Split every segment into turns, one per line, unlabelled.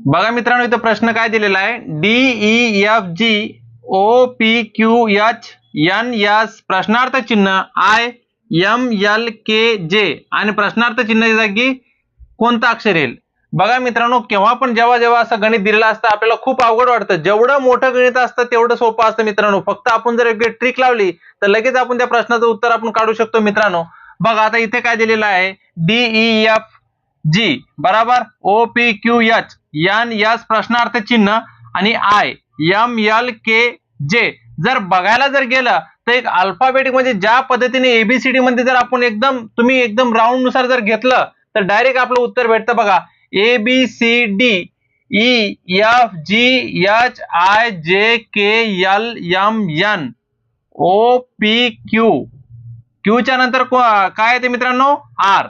बघा मित्रांनो, इथं प्रश्न काय दिलेला आहे, DEFG OPQH NS प्रश्नार्थ चिन्ह IMLKJ आणि प्रश्नार्थ चिन्हाच्या जागी कोणतं अक्षर येईल? बघा मित्रांनो, केव्हा पण जेव्हा असं गणित दिलेलं असतं आपल्याला खूप अवघड वाटतं. जेवढं मोठं गणित असतं तेवढं सोपं असतं मित्रांनो. फक्त आपण जर एक ट्रिक लावली तर लगेच आपण त्या प्रश्नाचं उत्तर आपण काढू शकतो मित्रांनो. बघा आता इथे काय दिलेलं आहे, DEFG बरोबर OPQH NS प्रश्नार्थ चिन्ह आणि IMLKJ जर बघायला जर गेलं तर एक अल्फाबेटिक म्हणजे ज्या पद्धतीने ABCD मध्ये जर आपण तुम्ही एकदम राऊंड नुसार जर घेतलं तर डायरेक्ट आपलं उत्तर भेटतं. बघा ABCD EFGHIJKLMN OPQ Q च्या नंतर काय येते मित्रांनो, R.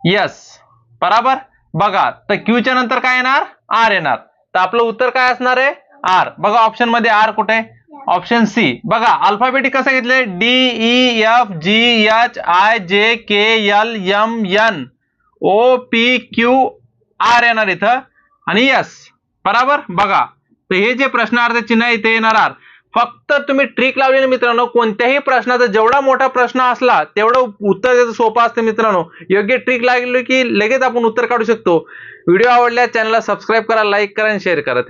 यस बरोबर. बघा तर Q च्या नंतर काय येणार, R येणार. तर आपलं उत्तर काय असणार आहे, R. बघा ऑप्शन मध्ये R कुठे, ऑप्शन सी. बघा अल्फाबेटिक कसं घेतलंय, DEFGHIJKLMN OPQR येणार इथं आणि यस बरोबर. बघा तर हे जे प्रश्नार्थ चिन्ह आहे ते येणार R. फक्त तुम्ही ट्रिक लावलेली मित्रांनो, कोणत्याही प्रश्नाचा जेवढा मोठा प्रश्न असला तेवढं उत्तर द्यायचं सोपं असतं मित्रांनो. योग्य ट्रिक लागली की लगेच आपण उत्तर काढू शकतो. व्हिडिओ आवडल्यास चॅनलला सबस्क्राईब करा, लाईक करा आणि शेअर करा.